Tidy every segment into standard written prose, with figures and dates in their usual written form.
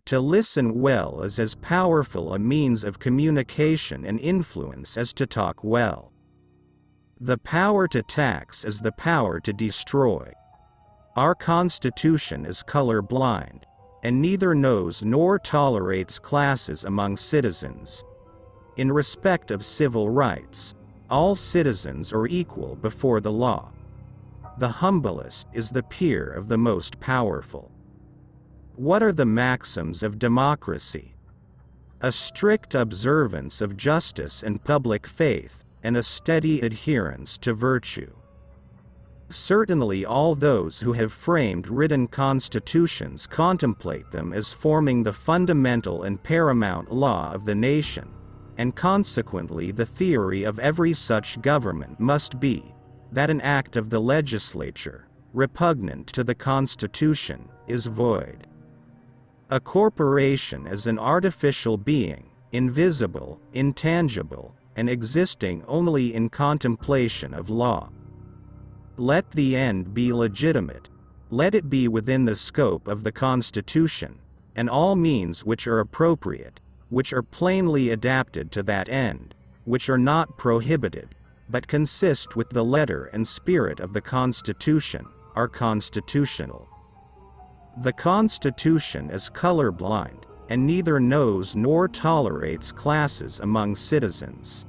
To listen well is as powerful a means of communication and influence as to talk well. The power to tax is the power to destroy. Our Constitution is color-blind, and neither knows nor tolerates classes among citizens. In respect of civil rights, all citizens are equal before the law. The humblest is the peer of the most powerful. What are the maxims of democracy? A strict observance of justice and public faith, and a steady adherence to virtue. Certainly all those who have framed written constitutions contemplate them as forming the fundamental and paramount law of the nation, and consequently the theory of every such government must be, that an act of the legislature, repugnant to the Constitution, is void. A corporation is an artificial being, invisible, intangible, and existing only in contemplation of law. Let the end be legitimate, let it be within the scope of the Constitution, and all means which are appropriate, which are plainly adapted to that end, which are not prohibited, but consist with the letter and spirit of the Constitution, are constitutional. The Constitution is colorblind, and neither knows nor tolerates classes among citizens.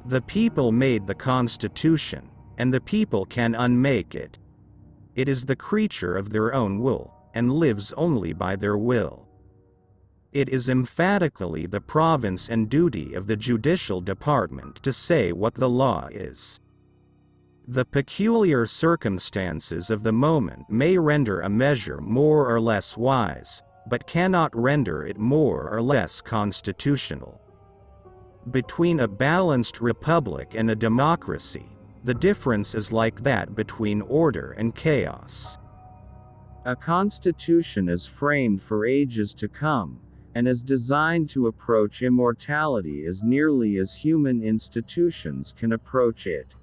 The people made the Constitution, and the people can unmake it. It is the creature of their own will, and lives only by their will. It is emphatically the province and duty of the judicial department to say what the law is. The peculiar circumstances of the moment may render a measure more or less wise, but cannot render it more or less constitutional. Between a balanced republic and a democracy, the difference is like that between order and chaos. A constitution is framed for ages to come, and is designed to approach immortality as nearly as human institutions can approach it.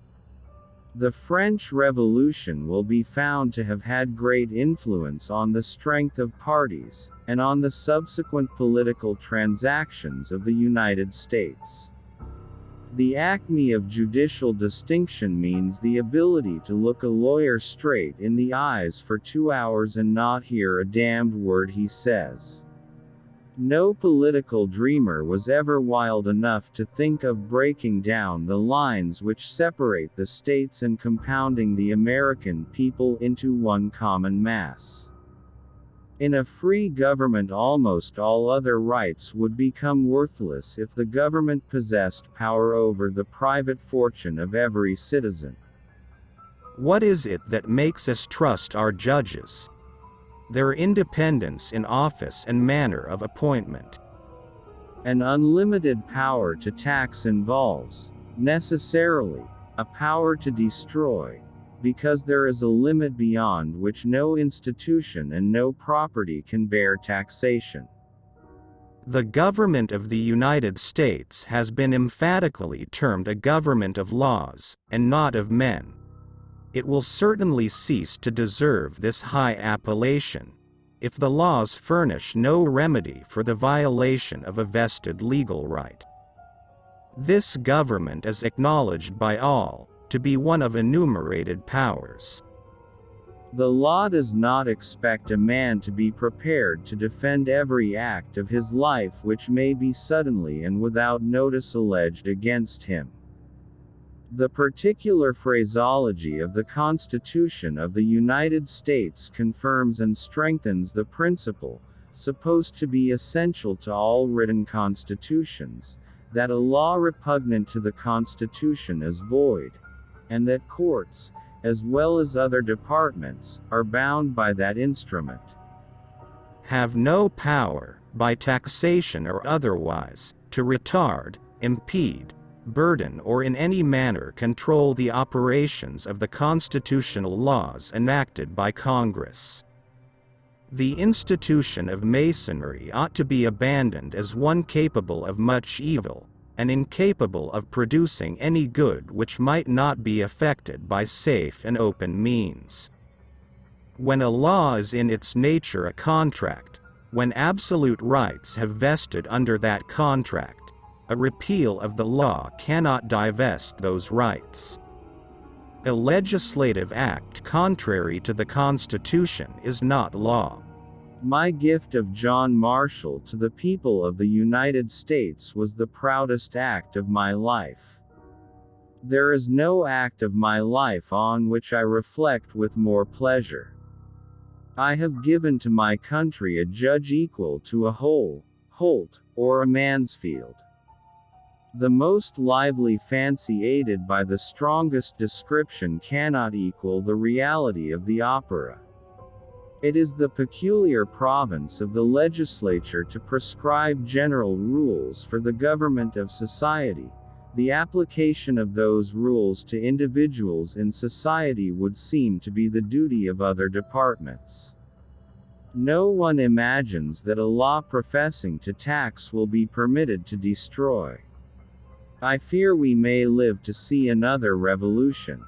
The French Revolution will be found to have had great influence on the strength of parties, and on the subsequent political transactions of the United States. The acme of judicial distinction means the ability to look a lawyer straight in the eyes for 2 hours and not hear a damned word he says. No political dreamer was ever wild enough to think of breaking down the lines which separate the states and compounding the American people into one common mass. In a free government, almost all other rights would become worthless if the government possessed power over the private fortune of every citizen. What is it that makes us trust our judges? Their independence in office and manner of appointment. An unlimited power to tax involves, necessarily, a power to destroy, because there is a limit beyond which no institution and no property can bear taxation. The government of the United States has been emphatically termed a government of laws, and not of men. It will certainly cease to deserve this high appellation, if the laws furnish no remedy for the violation of a vested legal right. This government is acknowledged by all to be one of enumerated powers. The law does not expect a man to be prepared to defend every act of his life which may be suddenly and without notice alleged against him. The particular phraseology of the Constitution of the United States confirms and strengthens the principle, supposed to be essential to all written constitutions, that a law repugnant to the Constitution is void, and that courts, as well as other departments, are bound by that instrument. Have no power, by taxation or otherwise, to retard, impede, burden or in any manner control the operations of the constitutional laws enacted by Congress. The institution of Masonry ought to be abandoned as one capable of much evil, and incapable of producing any good which might not be effected by safe and open means. When a law is in its nature a contract, when absolute rights have vested under that contract, a repeal of the law cannot divest those rights. A legislative act contrary to the Constitution is not law. My gift of John Marshall to the people of the United States was the proudest act of my life. There is no act of my life on which I reflect with more pleasure. I have given to my country a judge equal to a Holt, or a Mansfield. The most lively fancy aided by the strongest description cannot equal the reality of the opera. It is the peculiar province of the legislature to prescribe general rules for the government of society. The application of those rules to individuals in society would seem to be the duty of other departments. No one imagines that a law professing to tax will be permitted to destroy. I fear we may live to see another revolution.